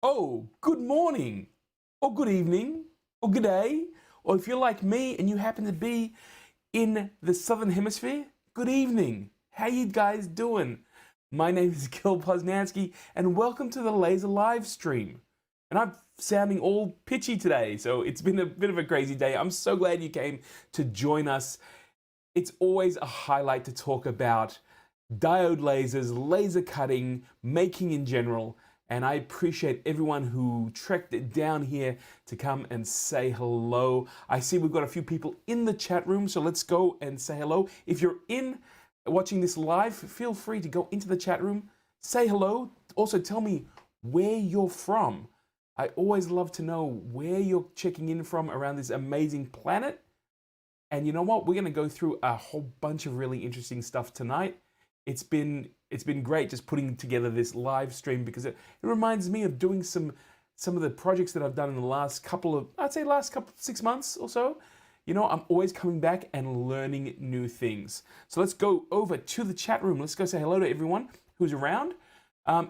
Oh, good morning, or good evening, or good day, or if you're like me and you happen to be in the Southern Hemisphere, good evening. How you guys doing? My name is Gil Poznansky, and welcome to the Laser live stream. And I'm sounding all pitchy today, so it's been a bit of a crazy day. I'm so glad you came to join us. It's always a highlight to talk about diode lasers, laser cutting, making in general. And I appreciate everyone who trekked it down here to come and say hello. I see we've got a few people in the chat room, so let's go and say hello. If you're watching this live, feel free to go into the chat room, say hello. Also tell me where you're from. I always love to know where you're checking in from around this amazing planet. And you know what? We're going to go through a whole bunch of really interesting stuff tonight. It's been great just putting together this live stream because it reminds me of doing some of the projects that I've done in the last last 6 months or so. You know, I'm always coming back and learning new things. So let's go over to the chat room. Let's go say hello to everyone who's around.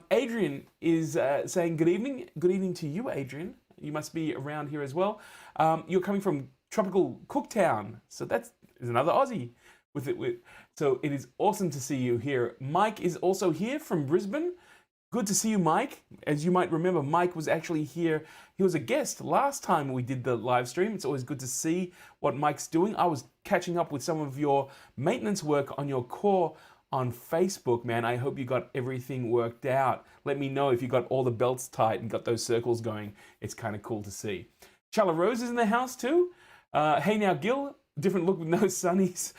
Adrian is saying good evening. Good evening to you, Adrian. You must be around here as well. You're coming from tropical Cooktown, so that's another Aussie. So it is awesome to see you here. Mike is also here from Brisbane. Good to see you, Mike. As you might remember, Mike was actually here. He was a guest last time we did the live stream. It's always good to see what Mike's doing. I was catching up with some of your maintenance work on your core on Facebook, man. I hope you got everything worked out. Let me know if you got all the belts tight and got those circles going. It's kind of cool to see. Charla Rose is in the house too. Hey now, Gil. Different look with no sunnies.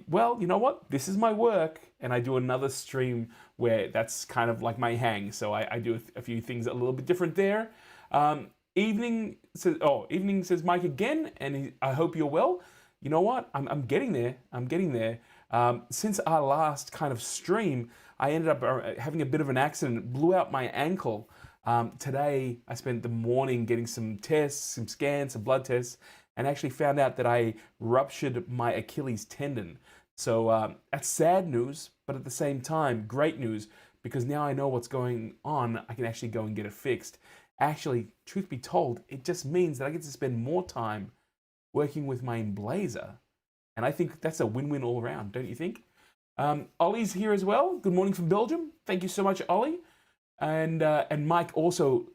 Well, you know what? This is my work, and I do another stream where that's kind of like my hang. So I do a few things a little bit different there. Evening says Mike again, and I hope you're well. You know what? I'm getting there. I'm getting there. Since our last kind of stream, I ended up having a bit of an accident, blew out my ankle. Today, I spent the morning getting some tests, some scans, some blood tests, and actually found out that I ruptured my Achilles tendon. So that's sad news, but at the same time, great news, because now I know what's going on. I can actually go and get it fixed. Actually, truth be told, it just means that I get to spend more time working with my Emblaser. And I think that's a win-win all around, don't you think? Ollie's here as well. Good morning from Belgium. Thank you so much, Ollie. And Mike also,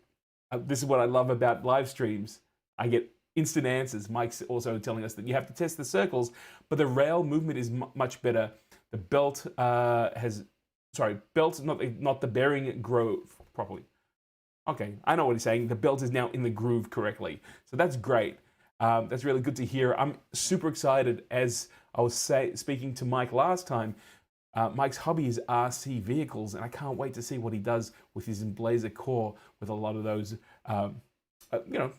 this is what I love about live streams. I get instant answers. Mike's also telling us that you have to test the circles, but the rail movement is much better. The belt belt, not the bearing groove properly. Okay, I know what he's saying. The belt is now in the groove correctly. So that's great. That's really good to hear. I'm super excited. As I was speaking to Mike last time, Mike's hobby is RC vehicles, and I can't wait to see what he does with his Emblaser core with a lot of those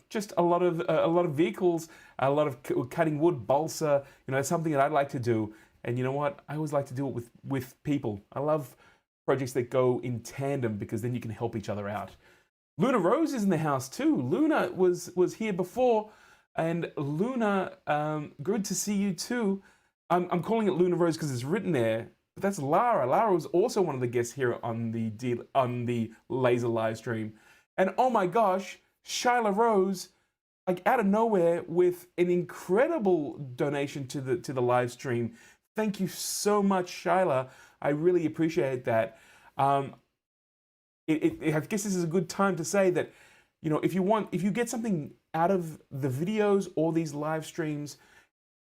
just a lot of vehicles, a lot of cutting wood, balsa. You know, it's something that I'd like to do. And you know what? I always like to do it with people. I love projects that go in tandem because then you can help each other out. Luna Rose is in the house too. Luna was here before, and Luna, good to see you too. I'm calling it Luna Rose because it's written there, but that's Lara. Lara was also one of the guests here on the Laser live stream. And oh my gosh, Shyla Rose, like out of nowhere, with an incredible donation to the live stream. Thank you so much, Shyla. I really appreciate that. I guess this is a good time to say that, you know, if you get something out of the videos or these live streams,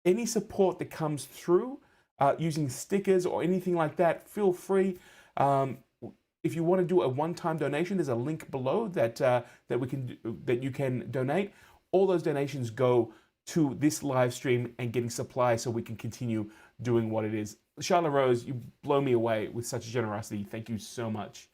any support that comes through using stickers or anything like that, feel free. If you want to do a one-time donation, there's a link below that you can donate. All those donations go to this live stream and getting supplies so we can continue doing what it is. Charlotte Rose, you blow me away with such generosity. Thank you so much.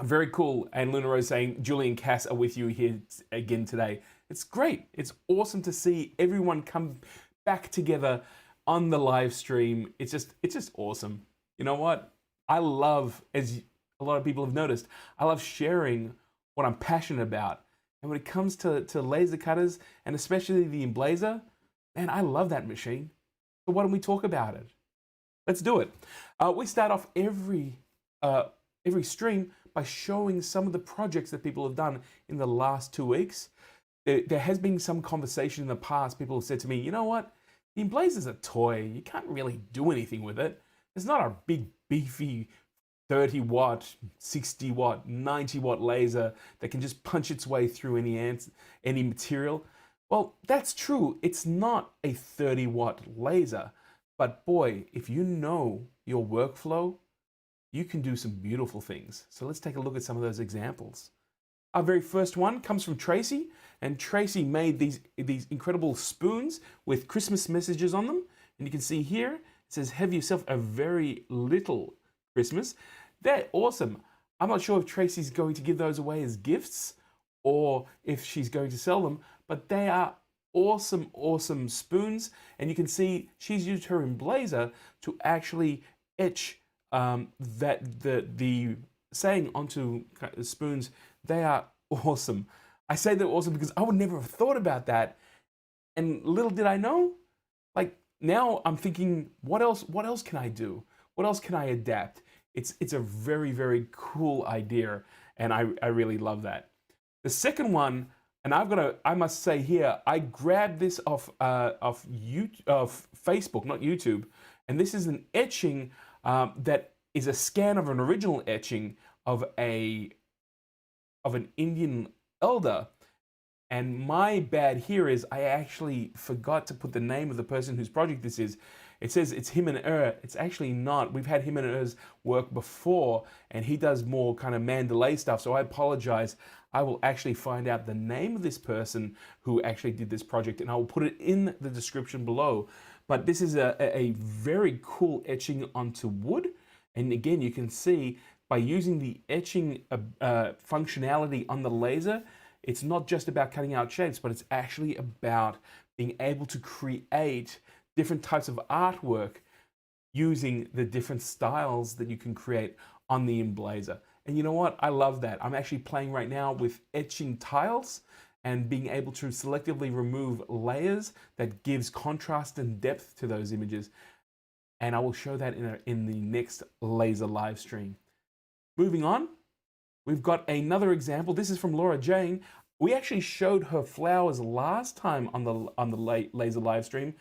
Very cool. And Luna Rose saying, Julie and Cass are with you here again today. It's great. It's awesome to see everyone come back together on the live stream. It's just awesome. You know what? I love, as a lot of people have noticed, I love sharing what I'm passionate about. And when it comes to laser cutters, and especially the Emblaser, man, I love that machine. So why don't we talk about it? Let's do it. We start off every stream by showing some of the projects that people have done in the last 2 weeks. There has been some conversation in the past. People have said to me, you know what? The Emblaser's a toy. You can't really do anything with it. It's not a big, beefy 30 watt, 60 watt, 90 watt laser that can just punch its way through any material. Well, that's true. It's not a 30 watt laser. But boy, if you know your workflow, you can do some beautiful things. So let's take a look at some of those examples. Our very first one comes from Tracy, and Tracy made these incredible spoons with Christmas messages on them. And you can see here, it says, have yourself a very little Christmas. They're awesome. I'm not sure if Tracy's going to give those away as gifts or if she's going to sell them, but they are awesome, awesome spoons. And you can see she's used her Emblaser to actually etch the saying onto the spoons. They are awesome. I say they're awesome because I would never have thought about that. And little did I know, like now I'm thinking, what else can I do? What else can I adapt? It's a very, very cool idea, and I really love that. The second one, and I must say here, I grabbed this off Facebook, not YouTube, and this is an etching that is a scan of an original etching of an Indian elder. And my bad here is I actually forgot to put the name of the person whose project this is. It says it's him and her. It's actually not. We've had him and her's work before, and he does more kind of Mandalay stuff, so I apologize. I will actually find out the name of this person who actually did this project, and I will put it in the description below. But this is a very cool etching onto wood. And again, you can see by using the etching functionality on the laser, it's not just about cutting out shapes, but it's actually about being able to create different types of artwork using the different styles that you can create on the Emblaser. And you know what? I love that. I'm actually playing right now with etching tiles and being able to selectively remove layers that gives contrast and depth to those images. And I will show that in the next laser live stream. Moving on, we've got another example. This is from Laura Jane. We actually showed her flowers last time on the laser live stream,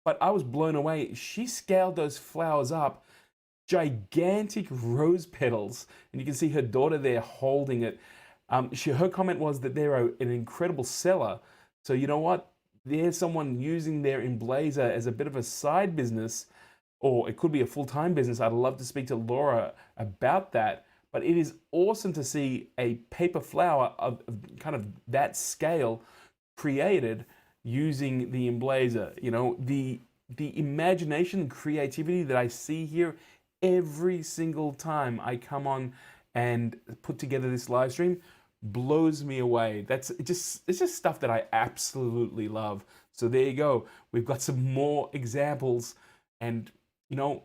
but I was blown away. She scaled those flowers up, gigantic rose petals, and you can see her daughter there holding it. Her comment was that they're an incredible seller. So you know what? There's someone using their Emblaser as a bit of a side business, or it could be a full-time business. I'd love to speak to Laura about that. But it is awesome to see a paper flower of kind of that scale created using the Emblaser. You know, the imagination and creativity that I see here every single time I come on and put together this live stream blows me away. It's just stuff that I absolutely love. So there you go. We've got some more examples, and you know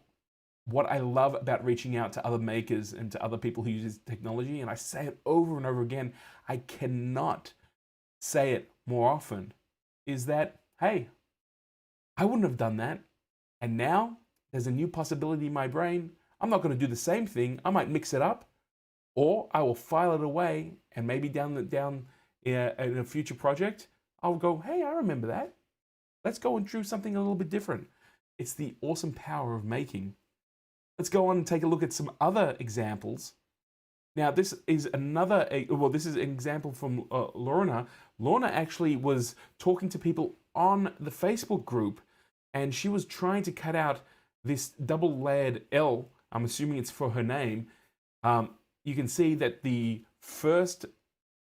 what I love about reaching out to other makers and to other people who use this technology, and I say it over and over again, I cannot say it more often, is that, hey, I wouldn't have done that. And now there's a new possibility in my brain. I'm not going to do the same thing. I might mix it up, or I will file it away, and maybe down in a future project, I'll go, hey, I remember that. Let's go and do something a little bit different. It's the awesome power of making. Let's go on and take a look at some other examples. Now, this is this is an example from Lorna. Lorna actually was talking to people on the Facebook group, and she was trying to cut out this double-layered L. I'm assuming it's for her name. You can see that the first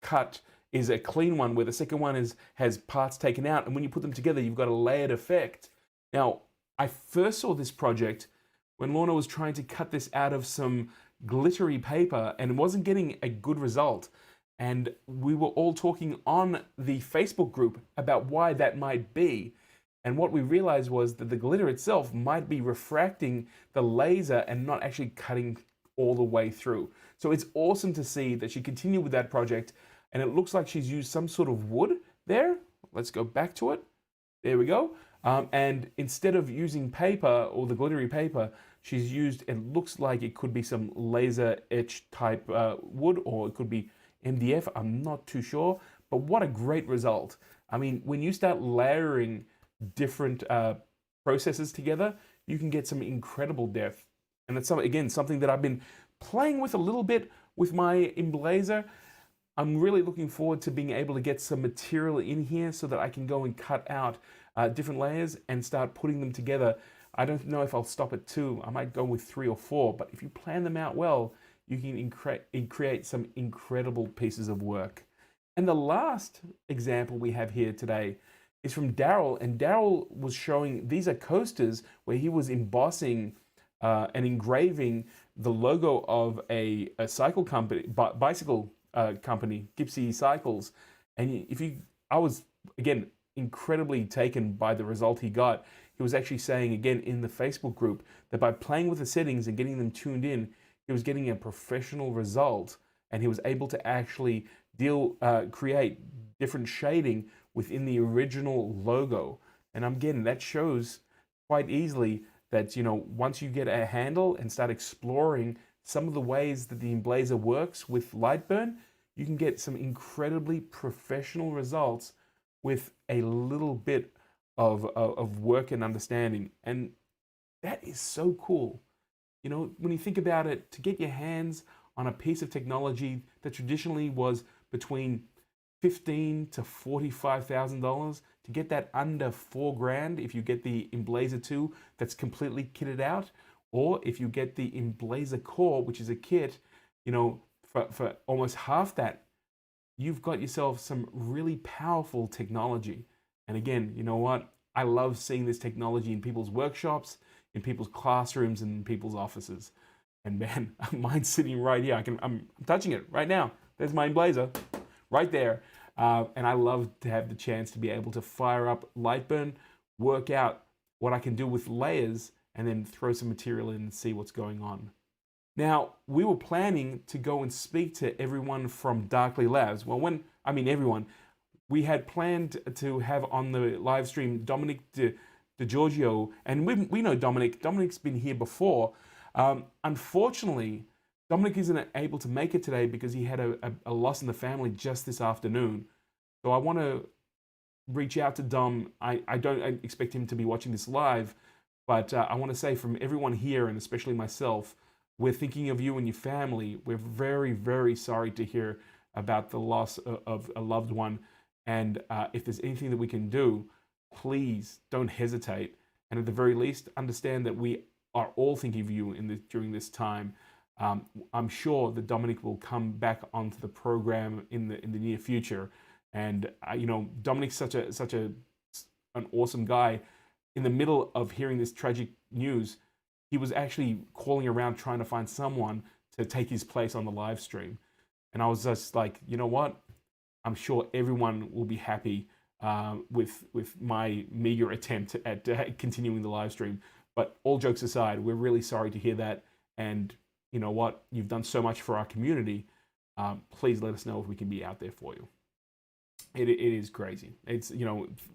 cut is a clean one, where the second one has parts taken out, and when you put them together, you've got a layered effect. Now, I first saw this project when Lorna was trying to cut this out of some glittery paper and wasn't getting a good result. And we were all talking on the Facebook group about why that might be. And what we realized was that the glitter itself might be refracting the laser and not actually cutting all the way through. So it's awesome to see that she continued with that project, and it looks like she's used some sort of wood there. Let's go back to it. There we go. And instead of using paper or the glittery paper She's used, it looks like it could be some laser etch type wood, or it could be MDF. I'm not too sure, but what a great result. I mean, when you start layering different processes together, you can get some incredible depth. And that's, again, something that I've been playing with a little bit with my Emblaser. I'm really looking forward to being able to get some material in here so that I can go and cut out different layers and start putting them together. I don't know if I'll stop at 2. I might go with 3 or 4, but if you plan them out well, you can create some incredible pieces of work. And the last example we have here today is from Daryl, and Daryl was showing, these are coasters where he was embossing and engraving the logo of a cycle company, bicycle company, Gipsy Cycles. And I was, again, incredibly taken by the result he got. He was actually saying, again, in the Facebook group, that by playing with the settings and getting them tuned in, he was getting a professional result, and he was able to actually create different shading within the original logo. And again, that shows quite easily that, once you get a handle and start exploring some of the ways that the Emblaser works with Lightburn, you can get some incredibly professional results with a little bit of work and understanding. And that is so cool. When you think about it, to get your hands on a piece of technology that traditionally was between $15,000 to $45,000, to get that under $4,000 if you get the Emblaser 2 that's completely kitted out, or if you get the Emblaser Core, which is a kit, for almost half that, you've got yourself some really powerful technology. And again, you know what? I love seeing this technology in people's workshops, in people's classrooms, and in people's offices. And man, mine's sitting right here. I'm touching it right now. There's my Emblaser right there. And I love to have the chance to be able to fire up Lightburn, work out what I can do with layers, and then throw some material in and see what's going on. Now, we were planning to go and speak to everyone from Darkly Labs. Well, everyone, we had planned to have on the live stream Dominic DeGiorgio, and we know Dominic. Dominic's been here before. Unfortunately, Dominic isn't able to make it today because he had a loss in the family just this afternoon. So I want to reach out to Dom. I don't expect him to be watching this live, but I want to say from everyone here, and especially myself, we're thinking of you and your family. We're very, very sorry to hear about the loss of a loved one. And if there's anything that we can do, please don't hesitate. And at the very least, understand that we are all thinking of you during this time. I'm sure that Dominic will come back onto the program in the near future. And Dominic's such an awesome guy. In the middle of hearing this tragic news, he was actually calling around trying to find someone to take his place on the live stream. And I was just like, you know what? I'm sure everyone will be happy with my meager attempt at continuing the live stream. But all jokes aside, we're really sorry to hear that. And you know what? You've done so much for our community. Please let us know if we can be out there for you. It is crazy. It's,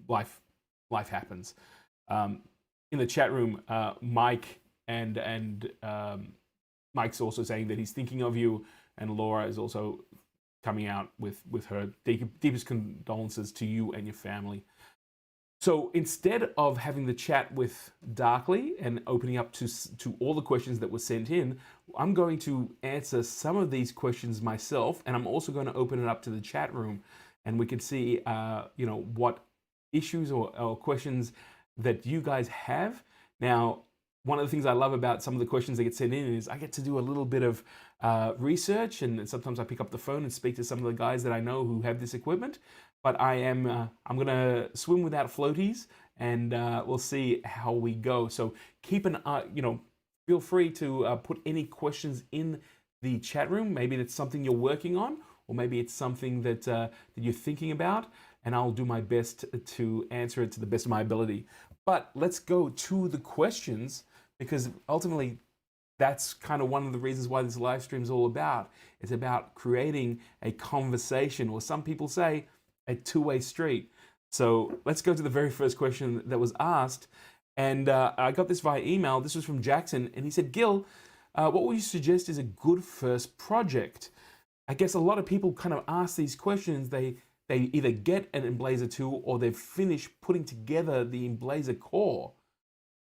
life happens. In the chat room, Mike and Mike's also saying that he's thinking of you, and Laura is also coming out with her deepest condolences to you and your family. So instead of having the chat with Darkly and opening up to all the questions that were sent in, I'm going to answer some of these questions myself, and I'm also going to open it up to the chat room, and we can see what issues or questions that you guys have. Now, one of the things I love about some of the questions that get sent in is I get to do a little bit of research, and sometimes I pick up the phone and speak to some of the guys that I know who have this equipment. But I'm gonna swim without floaties, and we'll see how we go. So keep an eye, feel free to put any questions in the chat room. Maybe it's something you're working on, or maybe it's something that you're thinking about, and I'll do my best to answer it to the best of my ability. But let's go to the questions, because ultimately that's kind of one of the reasons why this live stream is all about. It's about creating a conversation, or some people say a two-way street. So let's go to the very first question that was asked. And I got this via email. This was from Jackson, and he said, Gil, what would you suggest is a good first project? I guess a lot of people kind of ask these questions. They either get an Emblaser tool or they've finished putting together the Emblaser core.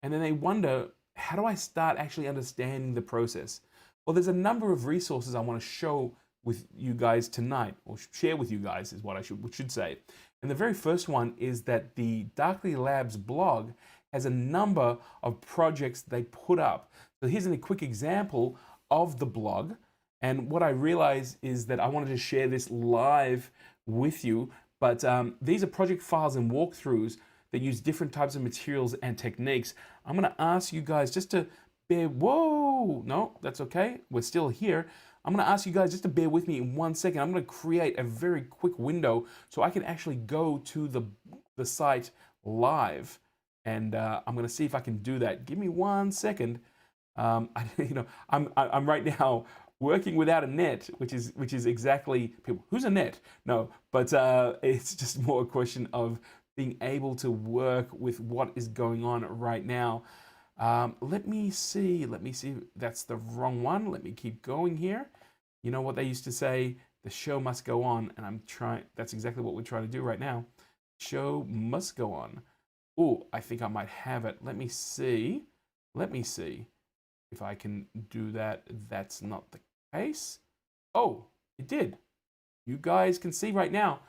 And then they wonder, how do I start actually understanding the process? Well, there's a number of resources I want to show with you guys tonight, or share with you guys is what I should say. And the very first one is that the Darkly Labs blog has a number of projects they put up. So here's a quick example of the blog. And what I realized is that I wanted to share this live with you, but these are project files and walkthroughs that use different types of materials and techniques. I'm gonna ask you guys just to bear, whoa, no, that's okay, we're still here. I'm gonna ask you guys just to bear with me in 1 second. I'm gonna create a very quick window so I can actually go to the site live. And I'm gonna see if I can do that. Give me 1 second. I'm right now working without a net, which is exactly people. Who's a net? No, but it's just more a question of being able to work with what is going on right now. Let me see. That's the wrong one. Let me keep going here. You know what they used to say? The show must go on, and I'm trying. That's exactly what we're trying to do right now. Show must go on. Oh, I think I might have it. Let me see. Let me see if I can do that. That's not the case. Oh, it did. You guys can see right now.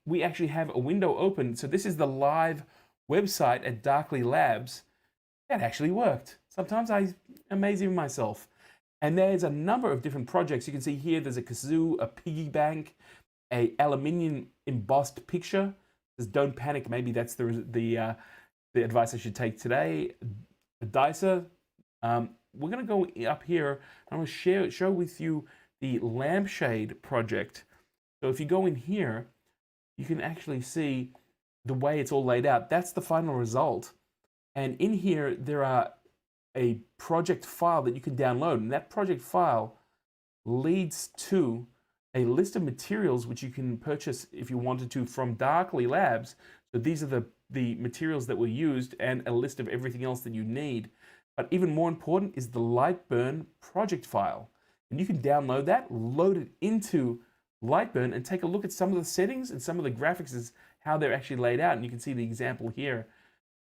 We actually have a window open. So this is the live website at Darkly Labs. That actually worked. Sometimes I amaze even myself. And there's a number of different projects. You can see here there's a kazoo, a piggy bank, a aluminium embossed picture. Says, don't panic. Maybe that's the advice I should take today. A dicer. We're going to go up here. I'm going to show with you the lampshade project. So if you go in here, you can actually see the way it's all laid out. That's the final result. And in here, there are a project file that you can download. And that project file leads to a list of materials which you can purchase if you wanted to from Darkly Labs. So these are the materials that were used and a list of everything else that you need. But even more important is the Lightburn project file. And you can download that, load it into Lightburn, and take a look at some of the settings and some of the graphics is how they're actually laid out. And you can see the example here.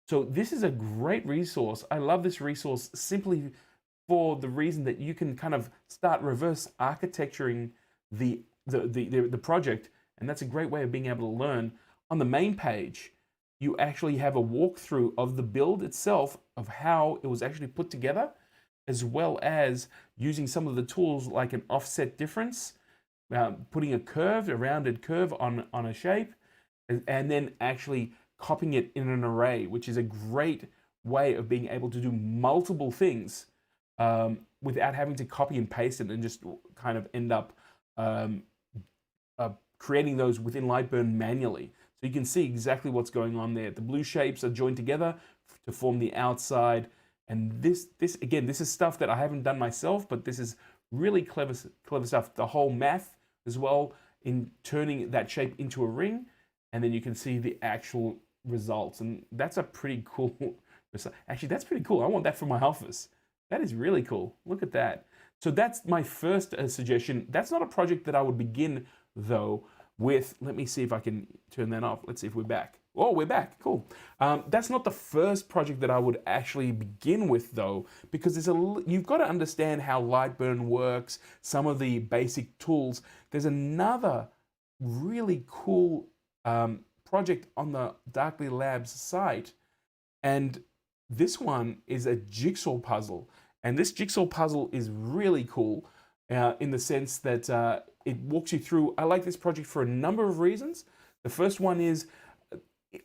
So this is a great resource. I love this resource simply for the reason that you can kind of start reverse architecturing the project. And that's a great way of being able to learn. On the main page, you actually have a walkthrough of the build itself, of how it was actually put together, as well as using some of the tools like an offset difference, putting a rounded curve on a shape, and then actually copying it in an array, which is a great way of being able to do multiple things without having to copy and paste it and just kind of end up creating those within Lightburn manually. So you can see exactly what's going on there. The blue shapes are joined together to form the outside. And this again, this is stuff that I haven't done myself, but this is really clever stuff. The whole math as well in turning that shape into a ring. And then you can see the actual results. And that's a pretty cool, actually, that's pretty cool. I want that for my office. That is really cool. Look at that. So that's my first suggestion. That's not a project that I would begin, though, with, let me see if I can turn that off. Let's see if we're back. Oh, we're back. Cool. That's not the first project that I would actually begin with, though, because you've got to understand how Lightburn works, some of the basic tools. There's another really cool project on the Darkly Labs site, and this one is a jigsaw puzzle. And this jigsaw puzzle is really cool in the sense that it walks you through. I like this project for a number of reasons. The first one is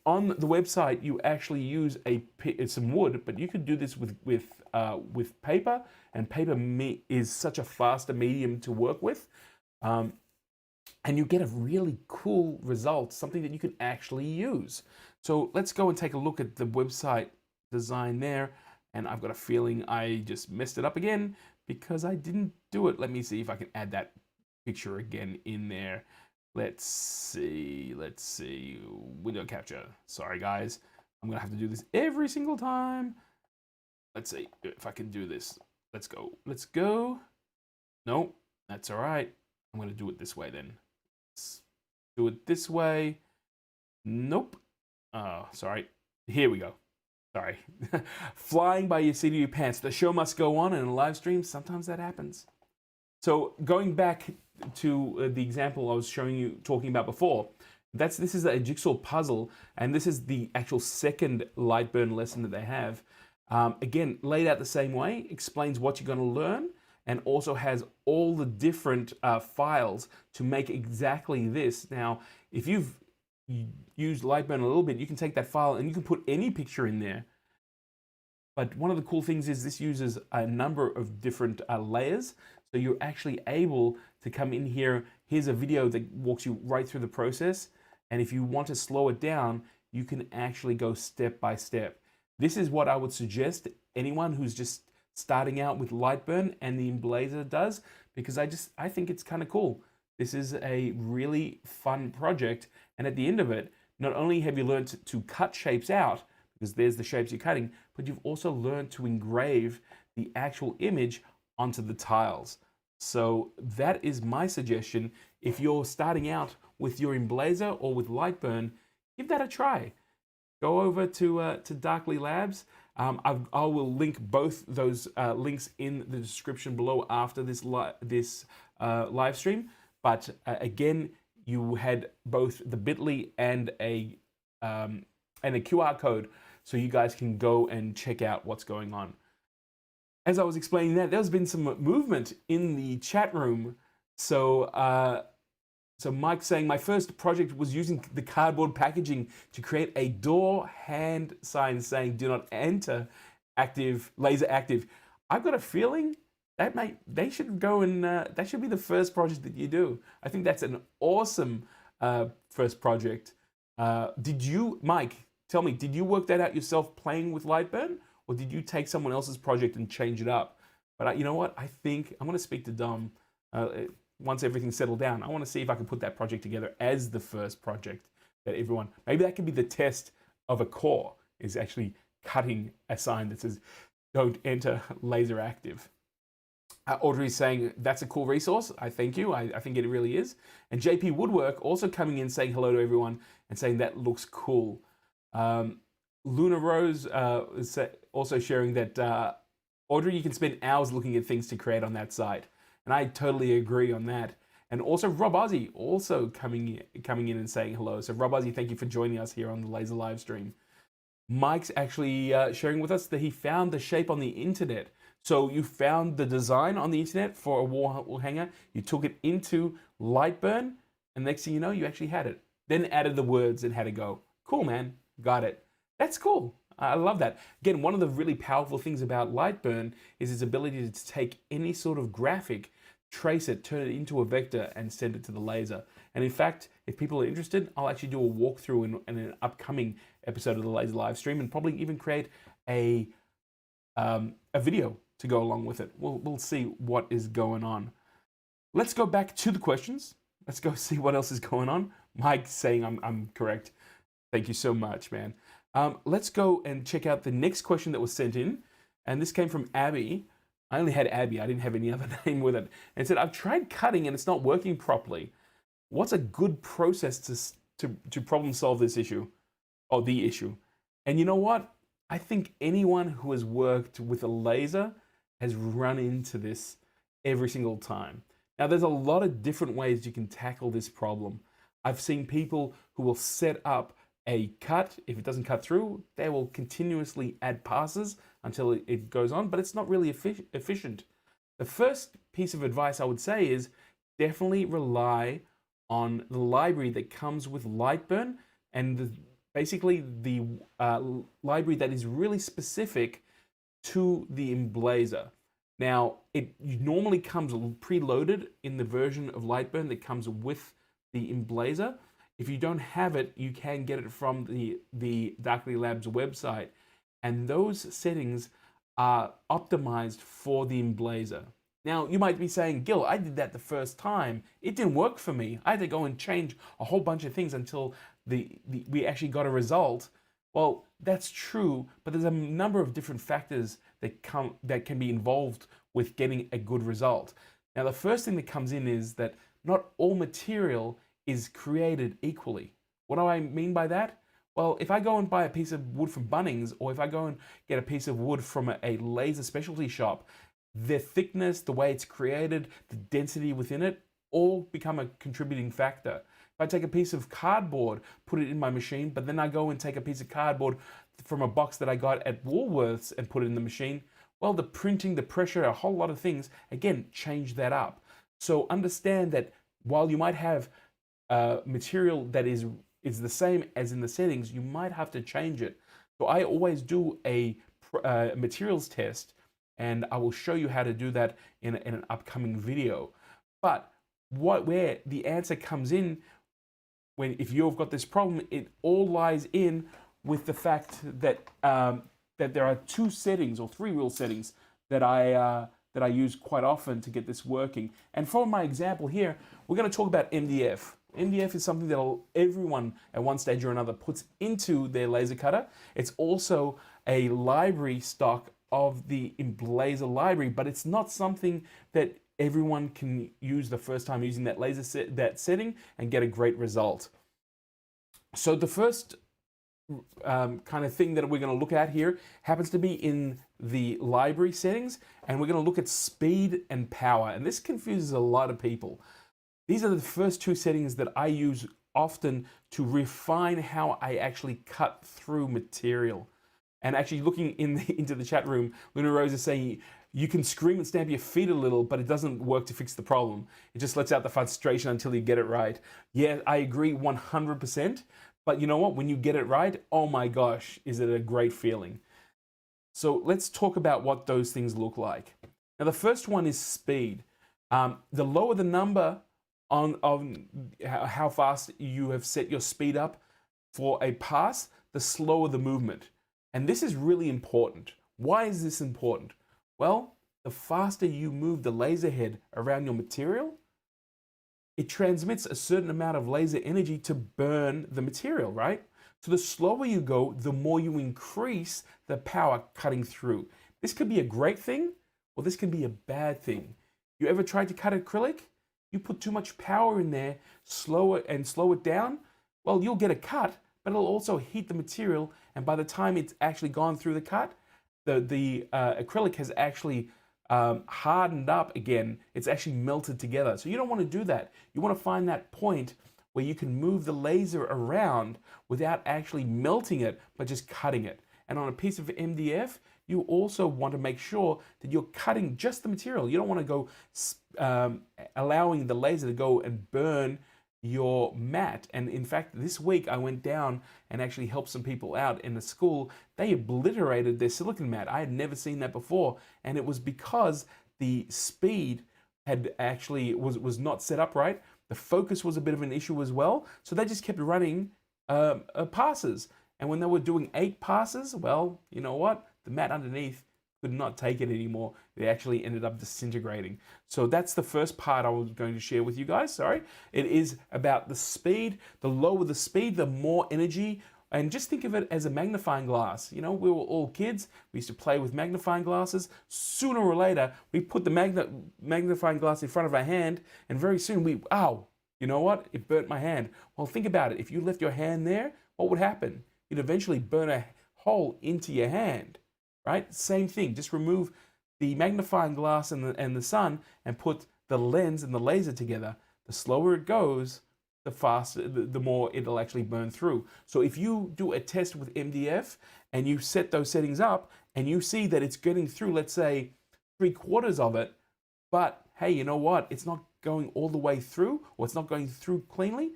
on the website, you actually use some wood, but you could do this with paper, and paper is such a faster medium to work with. And you get a really cool result, something that you can actually use. So let's go and take a look at the website design there. And I've got a feeling I just messed it up again because I didn't do it. Let me see if I can add that picture again in there. Let's see, window capture. Sorry guys, I'm gonna have to do this every single time. Let's see if I can do this. Let's go. Let's go. No, that's all right. I'm gonna do it this way then. Let's do it this way. Nope. Oh, sorry. Here we go. Sorry. Flying by your seat of your pants. The show must go on, and in a live stream, sometimes that happens. So going back to the example I was showing you, talking about before, this is a jigsaw puzzle, and this is the actual second Lightburn lesson that they have. Again, laid out the same way, explains what you're going to learn, and also has all the different files to make exactly this. Now, if you've used Lightburn a little bit, you can take that file and you can put any picture in there. But one of the cool things is this uses a number of different layers. So you're actually able to come in here. Here's a video that walks you right through the process. And if you want to slow it down, you can actually go step by step. This is what I would suggest anyone who's just starting out with Lightburn and the Emblaser does, because I think it's kind of cool. This is a really fun project. And at the end of it, not only have you learned to cut shapes out, because there's the shapes you're cutting, but you've also learned to engrave the actual image onto the tiles. So that is my suggestion. If you're starting out with your Emblaser or with Lightburn, give that a try. Go over to Darkly Labs. I will link both those links in the description below after this live stream. But again, you had both the bit.ly and a QR code, so you guys can go and check out what's going on. As I was explaining that, there's been some movement in the chat room. So Mike's saying, my first project was using the cardboard packaging to create a door hand sign saying, do not enter, active, laser active. I've got a feeling that they should go and, that should be the first project that you do. I think that's an awesome first project. Mike, tell me, did you work that out yourself playing with Lightburn? Or did you take someone else's project and change it up? But you know what? I think I'm going to speak to Dom once everything's settled down. I want to see if I can put that project together as the first project that everyone, maybe that could be the test of a core, is actually cutting a sign that says, don't enter laser active. Audrey's saying, that's a cool resource. I thank you. I think it really is. And JP Woodwork also coming in saying hello to everyone and saying that looks cool. Luna Rose is also sharing that, Audrey, you can spend hours looking at things to create on that site. And I totally agree on that. And also Rob Ozzy also coming in and saying hello. So Rob Ozzy, thank you for joining us here on the Laser live stream. Mike's actually sharing with us that he found the shape on the internet. So you found the design on the internet for a wall hanger, you took it into Lightburn, and next thing you know, you actually had it. Then added the words and had to go. Cool, man. Got it. That's cool. I love that. Again, one of the really powerful things about Lightburn is its ability to take any sort of graphic, trace it, turn it into a vector, and send it to the laser. And in fact, if people are interested, I'll actually do a walkthrough in an upcoming episode of the Laser live stream, and probably even create a video to go along with it. We'll see what is going on. Let's go back to the questions. Let's go see what else is going on. Mike saying I'm correct. Thank you so much, man. Let's go and check out the next question that was sent in. And this came from Abby. I only had Abby. I didn't have any other name with it. And it said, I've tried cutting and it's not working properly. What's a good process to problem solve this issue? Or the issue? And you know what? I think anyone who has worked with a laser has run into this every single time. Now, there's a lot of different ways you can tackle this problem. I've seen people who will set up a cut. If it doesn't cut through, they will continuously add passes until it goes on, but it's not really efficient. The first piece of advice I would say is definitely rely on the library that comes with Lightburn, and basically the library that is really specific to the Emblaser. Now, it normally comes preloaded in the version of Lightburn that comes with the Emblaser. If you don't have it, you can get it from the Darkly Labs website. And those settings are optimized for the Emblaser. Now, you might be saying, Gil, I did that the first time. It didn't work for me. I had to go and change a whole bunch of things until we actually got a result. Well, that's true, but there's a number of different factors that can be involved with getting a good result. Now, the first thing that comes in is that not all material is created equally. What do I mean by that? Well, if I go and buy a piece of wood from Bunnings, or if I go and get a piece of wood from a laser specialty shop, the thickness, the way it's created, the density within it, all become a contributing factor. If I take a piece of cardboard, put it in my machine, but then I go and take a piece of cardboard from a box that I got at Woolworths and put it in the machine, well, the printing, the pressure, a whole lot of things, again, change that up. So understand that while you might have material that is the same as in the settings, you might have to change it. So I always do a materials test, and I will show you how to do that in an upcoming video. But where the answer comes in, if you've got this problem, it all lies in with the fact that that there are 2 settings or 3 real settings that I use quite often to get this working. And for my example here, we're going to talk about MDF. MDF is something that everyone at one stage or another puts into their laser cutter. It's also a library stock of the Emblaser library, but it's not something that everyone can use the first time using that that setting and get a great result. So the first kind of thing that we're going to look at here happens to be in the library settings, and we're going to look at speed and power, and this confuses a lot of people. These are the first 2 settings that I use often to refine how I actually cut through material. And actually looking into the chat room, Luna Rose is saying, you can scream and stamp your feet a little, but it doesn't work to fix the problem. It just lets out the frustration until you get it right. Yeah, I agree 100%. But you know what? When you get it right, oh my gosh, is it a great feeling. So let's talk about what those things look like. Now, the first one is speed. The lower the number on how fast you have set your speed up for a pass, the slower the movement. And this is really important. Why is this important? Well, the faster you move the laser head around your material, it transmits a certain amount of laser energy to burn the material, right? So the slower you go, the more you increase the power cutting through. This could be a great thing, or this can be a bad thing. You ever tried to cut acrylic? You put too much power in there, slow it down, well, you'll get a cut, but it'll also heat the material, and by the time it's actually gone through the cut, the acrylic has actually hardened up again. It's actually melted together. So you don't want to do that. You want to find that point where you can move the laser around without actually melting it, but just cutting it. And on a piece of MDF, you also want to make sure that you're cutting just the material. You don't want to go allowing the laser to go and burn your mat. And in fact, this week I went down and actually helped some people out in the school. They obliterated their silicon mat. I had never seen that before. And it was because the speed had actually was not set up right. The focus was a bit of an issue as well. So they just kept running passes. And when they were doing 8 passes, well, you know what? The mat underneath could not take it anymore. They actually ended up disintegrating. So that's the first part I was going to share with you guys. Sorry. It is about the speed. The lower the speed, the more energy. And just think of it as a magnifying glass. You know, we were all kids. We used to play with magnifying glasses. Sooner or later, we put the magnifying glass in front of our hand, and very soon ow, you know what? It burnt my hand. Well, think about it. If you left your hand there, what would happen? You'd eventually burn a hole into your hand. Right? Same thing. Just remove the magnifying glass and the sun and put the lens and the laser together. The slower it goes, the faster, the more it'll actually burn through. So if you do a test with MDF and you set those settings up and you see that it's getting through, let's say 3/4 of it, but hey, you know what? It's not going all the way through, or it's not going through cleanly,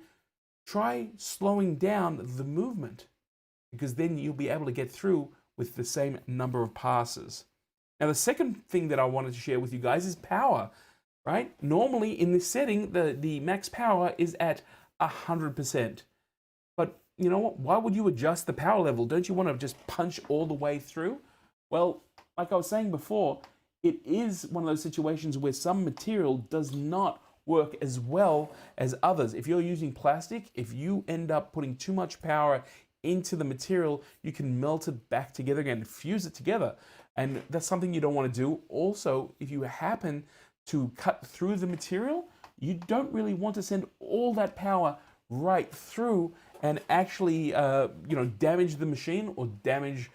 try slowing down the movement, because then you'll be able to get through with the same number of passes. Now, the second thing that I wanted to share with you guys is power, right? Normally in this setting, the max power is at 100%. But you know what? Why would you adjust the power level? Don't you want to just punch all the way through? Well, like I was saying before, it is one of those situations where some material does not work as well as others. If you're using plastic, if you end up putting too much power into the material, you can melt it back together again, fuse it together. And that's something you don't want to do. Also, if you happen to cut through the material, you don't really want to send all that power right through and actually damage the machine or damage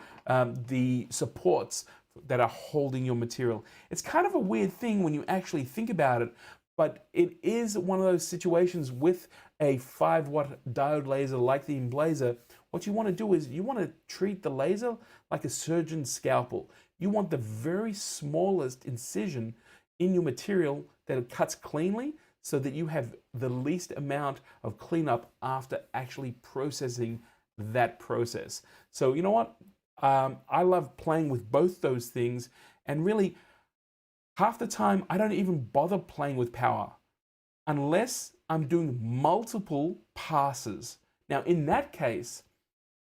the supports that are holding your material. It's kind of a weird thing when you actually think about it, but it is one of those situations with a 5-watt diode laser like the Emblaser. What you want to do is you want to treat the laser like a surgeon's scalpel. You want the very smallest incision in your material that it cuts cleanly, so that you have the least amount of cleanup after actually processing that process. So you know what? I love playing with both those things, and really half the time I don't even bother playing with power unless I'm doing multiple passes. Now in that case,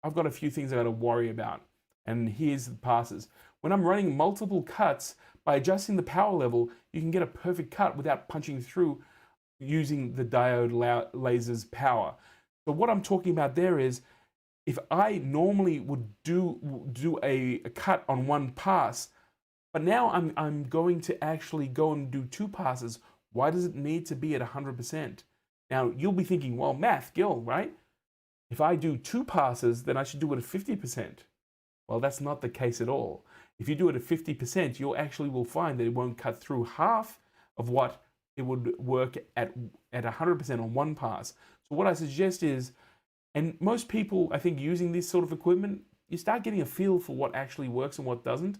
I've got a few things I got to worry about, and here's the passes. When I'm running multiple cuts, by adjusting the power level, you can get a perfect cut without punching through using the diode laser's power. So what I'm talking about there is, if I normally would do a cut on one pass, but now I'm going to actually go and do 2 passes, why does it need to be at 100%? Now you'll be thinking, well, math, Gil, right? If I do 2 passes, then I should do it at 50%. Well, that's not the case at all. If you do it at 50%, you actually will find that it won't cut through half of what it would work at 100% on one pass. So what I suggest is, and most people, I think, using this sort of equipment, you start getting a feel for what actually works and what doesn't,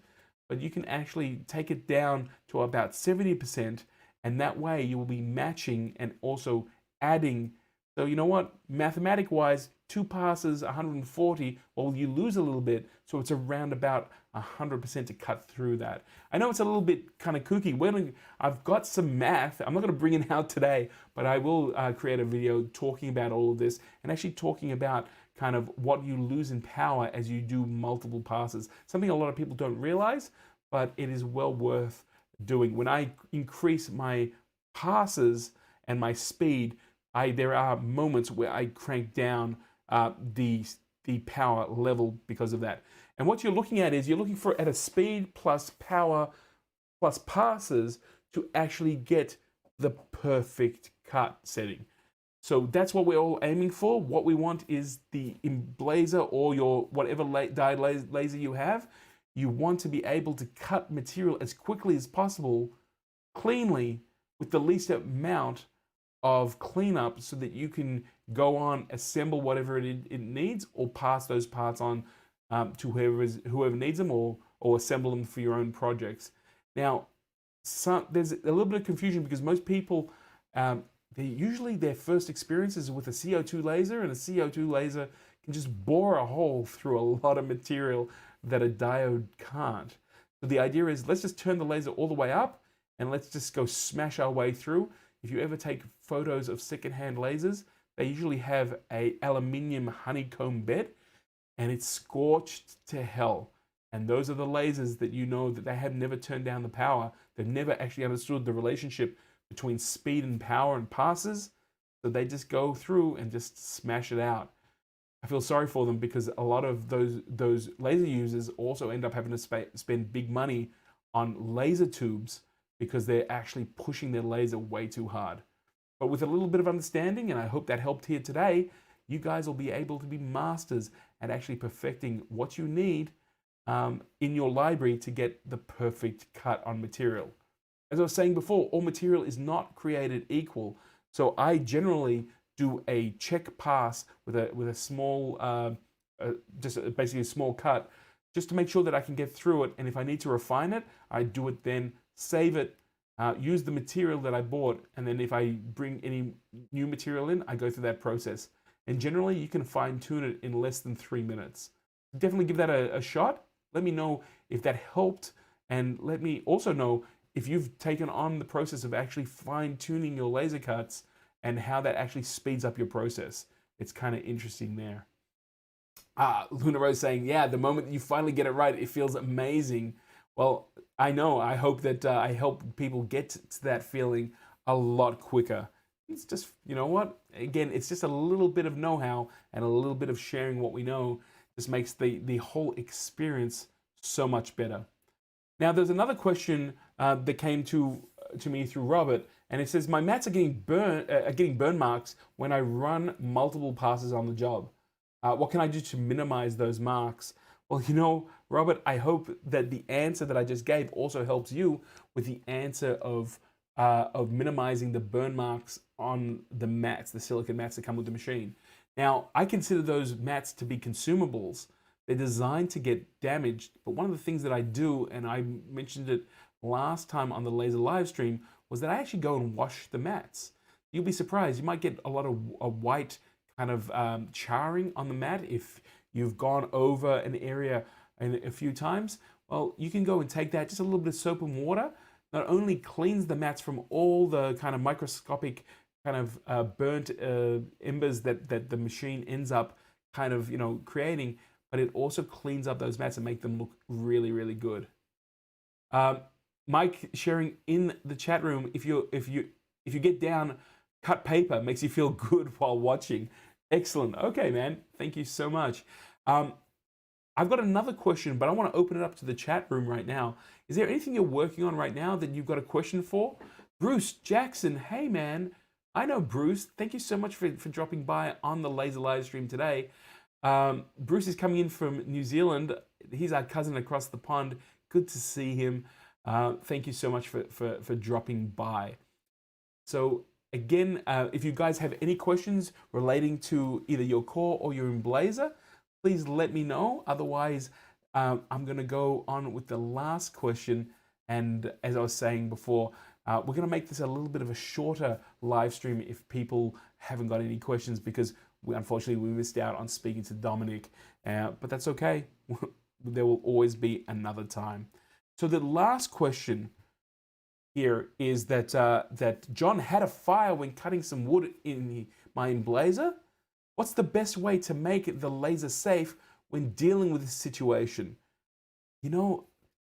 but you can actually take it down to about 70%, and that way you will be matching and also adding. So you know what, mathematic-wise, 2 passes, 140, well, you lose a little bit, so it's around about 100% to cut through that. I know it's a little bit kind of kooky. I've got some math. I'm not going to bring it out today, but I will create a video talking about all of this and actually talking about kind of what you lose in power as you do multiple passes. Something a lot of people don't realize, but it is well worth doing. When I increase my passes and my speed, there are moments where I crank down the power level because of that. And what you're looking at is you're looking for at a speed plus power plus passes to actually get the perfect cut setting. So that's what we're all aiming for. What we want is the Emblaser or your whatever diode laser you have. You want to be able to cut material as quickly as possible, cleanly, with the least amount of cleanup, so that you can go on, assemble whatever it needs, or pass those parts on to whoever needs them, or assemble them for your own projects. Now, there's a little bit of confusion because most people, usually their first experiences with a CO2 laser, and a CO2 laser can just bore a hole through a lot of material that a diode can't. So the idea is, let's just turn the laser all the way up and let's just go smash our way through. If you ever take photos of secondhand lasers, they usually have a aluminium honeycomb bed, and it's scorched to hell. And those are the lasers that you know that they have never turned down the power. They've never actually understood the relationship between speed and power and passes. So they just go through and just smash it out. I feel sorry for them, because a lot of those laser users also end up having to spend big money on laser tubes, because they're actually pushing their laser way too hard. But with a little bit of understanding, and I hope that helped here today, you guys will be able to be masters at actually perfecting what you need in your library to get the perfect cut on material. As I was saying before, all material is not created equal. So I generally do a check pass with a small, just basically a small cut, just to make sure that I can get through it. And if I need to refine it, I do it then, save it, use the material that I bought, and then if I bring any new material in, I go through that process. And generally, you can fine tune it in less than 3 minutes. Definitely give that a shot. Let me know if that helped, and let me also know if you've taken on the process of actually fine tuning your laser cuts and how that actually speeds up your process. It's kind of interesting there. Luna Rose saying, yeah, the moment that you finally get it right, it feels amazing. Well, I know. I hope that I help people get to that feeling a lot quicker. It's just, you know what? Again, it's just a little bit of know-how and a little bit of sharing what we know. Just makes the whole experience so much better. Now, there's another question that came to me through Robert, and it says my mats are getting burn marks when I run multiple passes on the job. What can I do to minimize those marks? Well, you know, Robert, I hope that the answer that I just gave also helps you with the answer of minimizing the burn marks on the mats, the silicone mats that come with the machine. Now, I consider those mats to be consumables. They're designed to get damaged, but one of the things that I do, and I mentioned it last time on the laser live stream, was that I actually go and wash the mats. You'll be surprised. You might get a lot of white kind of charring on the mat if you've gone over an area a few times. Well, you can go and take that, just a little bit of soap and water, not only cleans the mats from all the kind of microscopic kind of burnt embers that the machine ends up kind of, you know, creating, but it also cleans up those mats and make them look really, really good. Mike sharing in the chat room, if you get down, cut paper makes you feel good while watching. Excellent. Okay, man. Thank you so much. I've got another question, but I want to open it up to the chat room right now. Is there anything you're working on right now that you've got a question for? Bruce Jackson, hey man. I know Bruce. Thank you so much for dropping by on the laser live stream today. Bruce is coming in from New Zealand. He's our cousin across the pond. Good to see him. Thank you so much for dropping by. So again, if you guys have any questions relating to either your core or your Emblaser, please let me know. Otherwise, I'm going to go on with the last question. And as I was saying before, we're going to make this a little bit of a shorter live stream if people haven't got any questions, because unfortunately we missed out on speaking to Dominic. But that's okay. There will always be another time. So the last question here is that that John had a fire when cutting some wood in my Emblaser. What's the best way to make the laser safe when dealing with this situation? You know,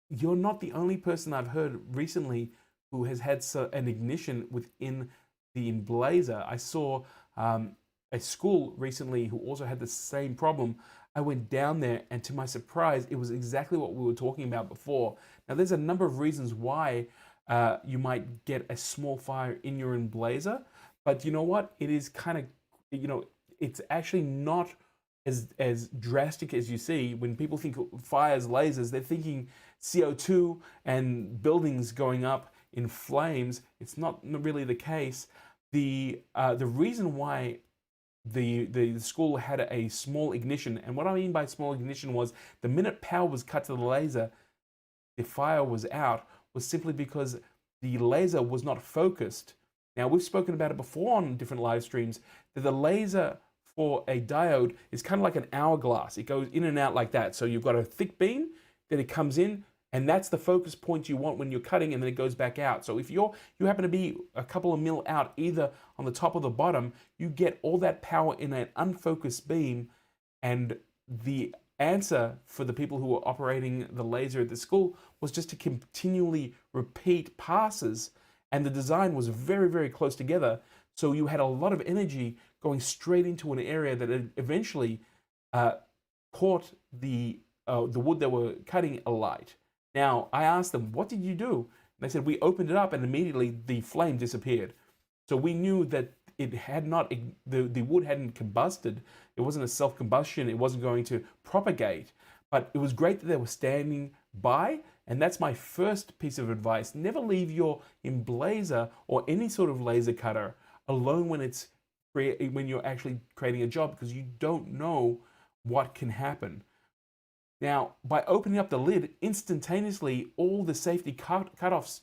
you're not the only person I've heard recently who has had an ignition within the Emblaser. I saw a school recently who also had the same problem. I went down there, and to my surprise, it was exactly what we were talking about before. Now, there's a number of reasons why you might get a small fire in your Emblaser, but you know what? It is kind of, you know, it's actually not as drastic as you see. When people think fires, lasers, they're thinking CO2 and buildings going up in flames. It's not really the case. The reason why the school had a small ignition, and what I mean by small ignition was the minute power was cut to the laser, the fire was out, was simply because the laser was not focused. Now, we've spoken about it before on different live streams, that the laser for a diode is kind of like an hourglass. It goes in and out like that. So you've got a thick beam, then it comes in, and that's the focus point you want when you're cutting, and then it goes back out. So if you happen to be a couple of mil out, either on the top or the bottom, you get all that power in an unfocused beam. And the answer for the people who were operating the laser at the school was just to continually repeat passes. And the design was very, very close together. So you had a lot of energy going straight into an area that eventually caught the wood they were cutting alight. Now, I asked them, what did you do? And they said, we opened it up and immediately the flame disappeared. So we knew that it had not, the wood hadn't combusted. It wasn't a self-combustion. It wasn't going to propagate. But it was great that they were standing by. And that's my first piece of advice. Never leave your Emblaser or any sort of laser cutter alone when you're actually creating a job, because you don't know what can happen. Now, by opening up the lid, instantaneously all the safety cutoffs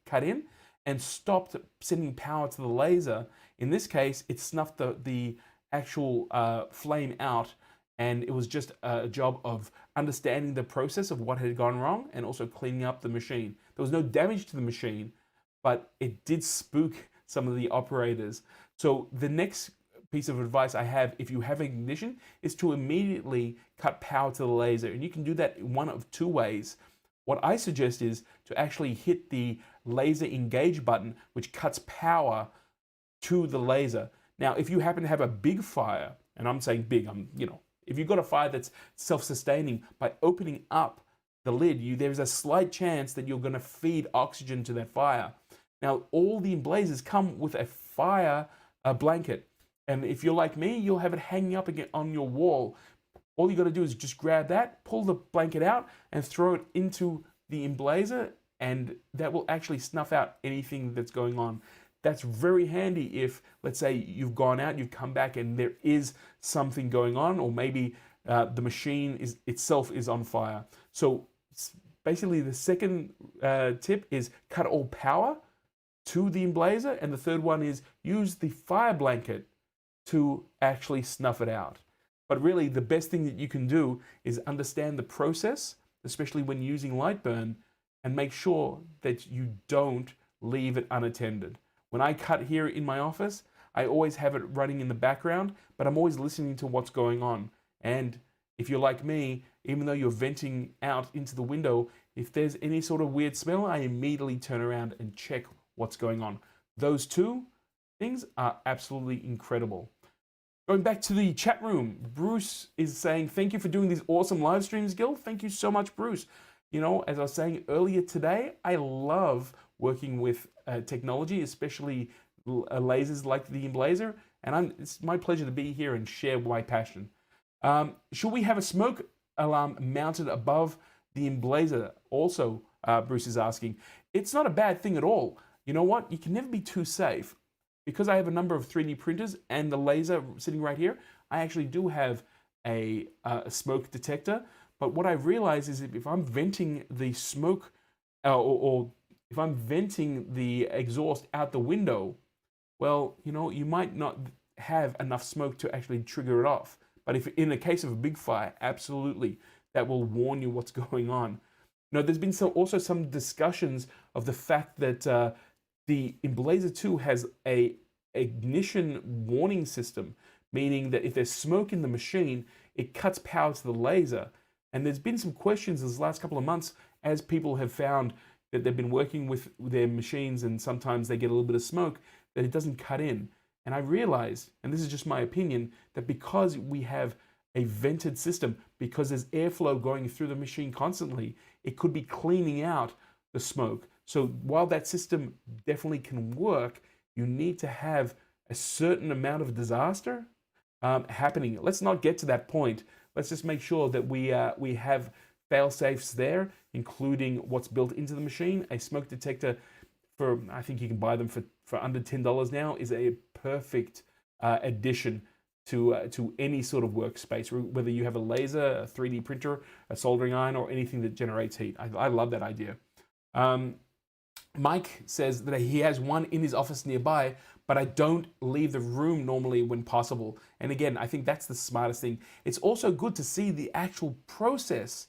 cut in and stopped sending power to the laser. In this case, it snuffed the actual flame out, and it was just a job of understanding the process of what had gone wrong and also cleaning up the machine. There was no damage to the machine, but it did spook some of the operators. So the next piece of advice I have, if you have ignition, is to immediately cut power to the laser. And you can do that in one of two ways. What I suggest is to actually hit the laser engage button, which cuts power to the laser. Now, if you happen to have a big fire, and I'm saying big, if you've got a fire that's self-sustaining, by opening up the lid, there's a slight chance that you're going to feed oxygen to that fire. Now, all the Emblazers come with a fire blanket. And if you're like me, you'll have it hanging up again on your wall. All you got to do is just grab that, pull the blanket out, and throw it into the Emblaser, and that will actually snuff out anything that's going on. That's very handy if, let's say, you've gone out, you've come back, and there is something going on, or maybe the machine itself is on fire. So basically, the second tip is cut all power to the Emblaser, and the third one is use the fire blanket to actually snuff it out. But really, the best thing that you can do is understand the process, especially when using Lightburn, and make sure that you don't leave it unattended. When I cut here in my office, I always have it running in the background, but I'm always listening to what's going on. And if you're like me, even though you're venting out into the window, if there's any sort of weird smell, I immediately turn around and check what's going on. Those two things are absolutely incredible. Going back to the chat room, Bruce is saying, thank you for doing these awesome live streams, Gil. Thank you so much, Bruce. As I was saying earlier today, I love working with technology, especially lasers like the Emblaser, and it's my pleasure to be here and share my passion. Should we have a smoke alarm mounted above the Emblaser? Also, Bruce is asking. It's not a bad thing at all. You know what? You can never be too safe. Because I have a number of 3D printers and the laser sitting right here, I actually do have a smoke detector. But what I've realized is if I'm venting the smoke or if I'm venting the exhaust out the window, well, you might not have enough smoke to actually trigger it off. But if in the case of a big fire, absolutely, that will warn you what's going on. There's been also some discussions of the fact that the Emblaser 2 has a ignition warning system, meaning that if there's smoke in the machine, it cuts power to the laser. And there's been some questions this last couple of months as people have found that they've been working with their machines and sometimes they get a little bit of smoke, that it doesn't cut in. And I realized, and this is just my opinion, that because we have a vented system, because there's airflow going through the machine constantly, it could be cleaning out the smoke. So while that system definitely can work, you need to have a certain amount of disaster happening. Let's not get to that point. Let's just make sure that we have fail-safes there, including what's built into the machine. A smoke detector I think you can buy them for under $10 now, is a perfect addition to any sort of workspace, whether you have a laser, a 3D printer, a soldering iron, or anything that generates heat. I love that idea. Mike says that he has one in his office nearby, but I don't leave the room normally when possible. And again, I think that's the smartest thing. It's also good to see the actual process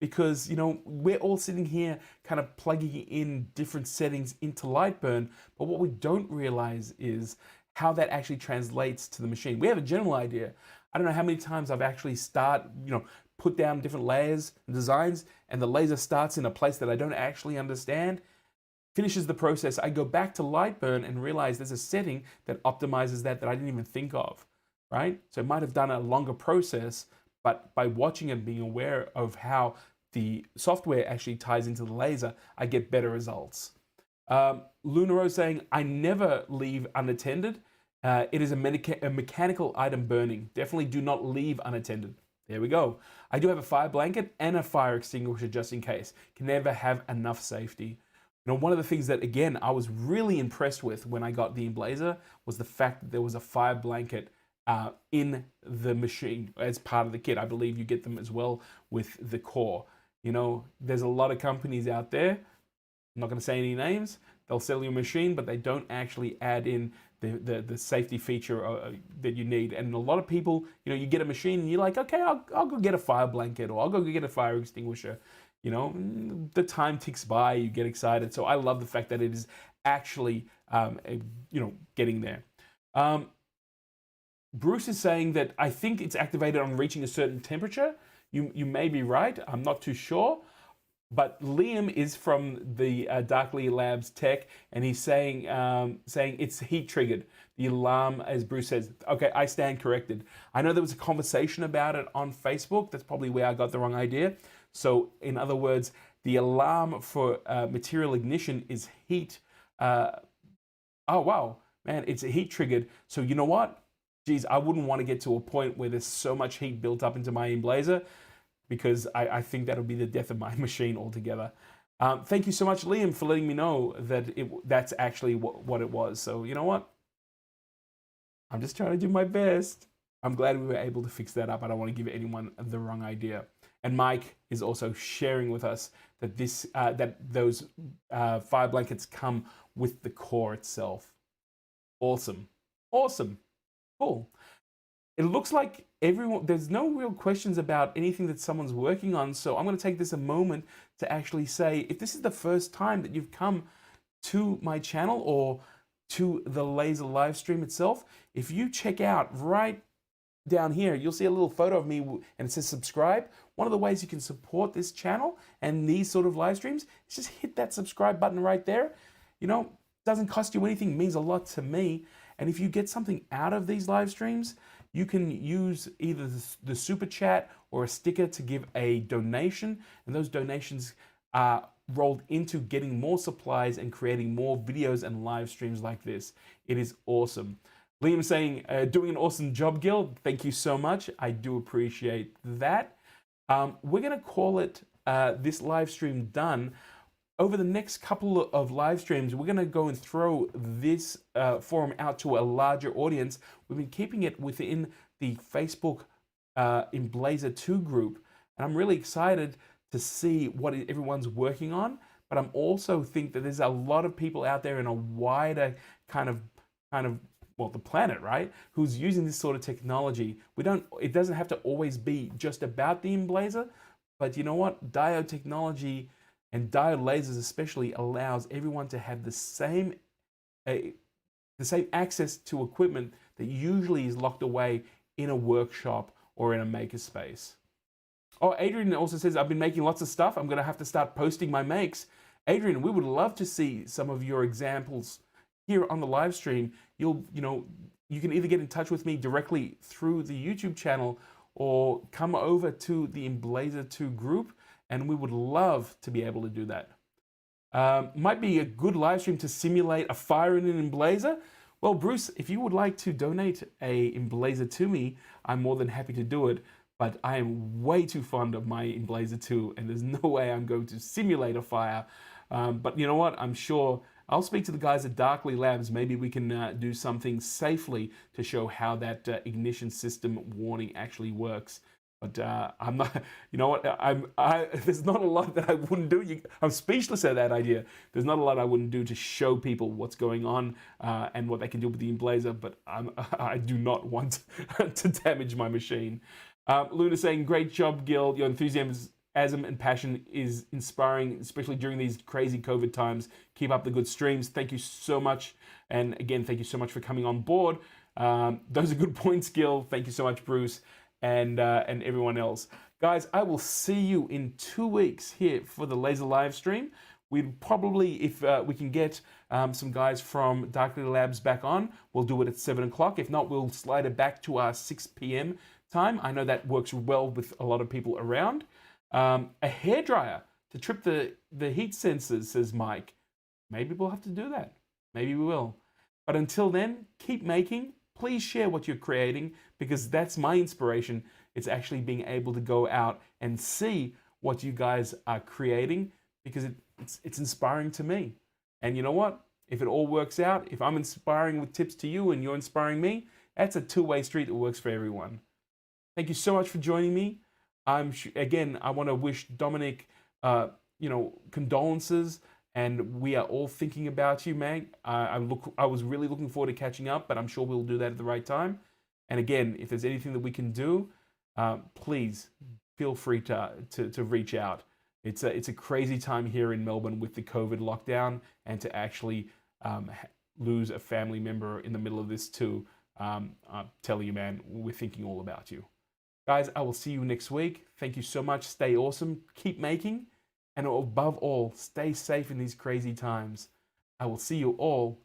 because, we're all sitting here kind of plugging in different settings into Lightburn, but what we don't realize is how that actually translates to the machine. We have a general idea. I don't know how many times I've actually put down different layers and designs, and the laser starts in a place that I don't actually understand, finishes the process. I go back to Lightburn and realize there's a setting that optimizes that I didn't even think of, right? So it might have done a longer process, but by watching and being aware of how the software actually ties into the laser, I get better results. Lunaro saying, I never leave unattended. It is a mechanical item burning. Definitely do not leave unattended. There we go. I do have a fire blanket and a fire extinguisher just in case. Can never have enough safety. One of the things that, again, I was really impressed with when I got the Emblaser was the fact that there was a fire blanket in the machine as part of the kit. I believe you get them as well with the core. There's a lot of companies out there, I'm not going to say any names, they'll sell you a machine, but they don't actually add in the safety feature that you need. And a lot of people, you get a machine and you're like, okay, I'll go get a fire blanket, or I'll go get a fire extinguisher. The time ticks by, you get excited. So I love the fact that it is actually, getting there. Bruce is saying that I think it's activated on reaching a certain temperature. You may be right. I'm not too sure. But Liam is from the Darkly Labs tech, and he's saying it's heat triggered. The alarm, as Bruce says. Okay, I stand corrected. I know there was a conversation about it on Facebook. That's probably where I got the wrong idea. So, in other words, the alarm for material ignition is heat. Oh wow, man, it's heat triggered. So you know what? Geez, I wouldn't want to get to a point where there's so much heat built up into my Emblaser, because I think that'll be the death of my machine altogether. Thank you so much, Liam, for letting me know that that's actually what it was. So you know what? I'm just trying to do my best. I'm glad we were able to fix that up. I don't want to give anyone the wrong idea. And Mike is also sharing with us that those fire blankets come with the core itself. Awesome. Awesome. Cool. It looks like there's no real questions about anything that someone's working on. So I'm going to take this a moment to actually say, if this is the first time that you've come to my channel or to the laser live stream itself, if you check out right down here, you'll see a little photo of me and it says subscribe. One of the ways you can support this channel and these sort of live streams is just hit that subscribe button right there. You know, it doesn't cost you anything, it means a lot to me. And if you get something out of these live streams, you can use either the super chat or a sticker to give a donation, and those donations are rolled into getting more supplies and creating more videos and live streams like this. It is awesome. Liam saying, doing an awesome job, Gil. Thank you so much. I do appreciate that. We're going to call it this live stream done. Over the next couple of live streams, we're going to go and throw this forum out to a larger audience. We've been keeping it within the Facebook Emblaser 2 group, and I'm really excited to see what everyone's working on. But I'm also think that there's a lot of people out there in a wider kind of well, the planet, right, who's using this sort of technology. It doesn't have to always be just about the Emblaser, but you know what? Diode technology and diode lasers especially allows everyone to have the same access to equipment that usually is locked away in a workshop or in a makerspace. Oh, Adrian also says, I've been making lots of stuff. I'm going to have to start posting my makes. Adrian, we would love to see some of your examples here on the live stream. You can either get in touch with me directly through the YouTube channel or come over to the Emblaser 2 group, and we would love to be able to do that. Might be a good live stream to simulate a fire in an Emblaser. Well, Bruce, if you would like to donate a Emblaser to me, I'm more than happy to do it. But I am way too fond of my Emblaser 2, and there's no way I'm going to simulate a fire. But you know what? I'm sure I'll speak to the guys at Darkly Labs. Maybe we can do something safely to show how that ignition system warning actually works. But I'm not, you know what, there's not a lot that I wouldn't do. I'm speechless at that idea. There's not a lot I wouldn't do to show people what's going on and what they can do with the Emblaser, but I do not want to damage my machine. Luna saying, great job, Gil. Your enthusiasm and passion is inspiring, especially during these crazy COVID times. Keep up the good streams. Thank you so much. And again, thank you so much for coming on board. Those are good points, Gil. Thank you so much, Bruce. And everyone else. Guys, I will see you in 2 weeks here for the laser live stream. We'd probably, if we can get some guys from Darkly Labs back on, we'll do it at 7 o'clock. If not, we'll slide it back to our 6 p.m. time. I know that works well with a lot of people around. A hairdryer to trip the heat sensors, says Mike. Maybe we'll have to do that. Maybe we will. But until then, keep making. Please share what you're creating, because that's my inspiration. It's actually being able to go out and see what you guys are creating, because it's inspiring to me. And you know what? If it all works out, if I'm inspiring with tips to you and you're inspiring me, that's a two-way street that works for everyone. Thank you so much for joining me. Again, I want to wish Dominic, condolences. And we are all thinking about you, man. I was really looking forward to catching up, but I'm sure we'll do that at the right time. And again, if there's anything that we can do, please feel free to reach out. It's a crazy time here in Melbourne with the COVID lockdown, and to actually lose a family member in the middle of this too. I'm telling you, man, we're thinking all about you. Guys, I will see you next week. Thank you so much. Stay awesome. Keep making. and above all, stay safe in these crazy times. I will see you all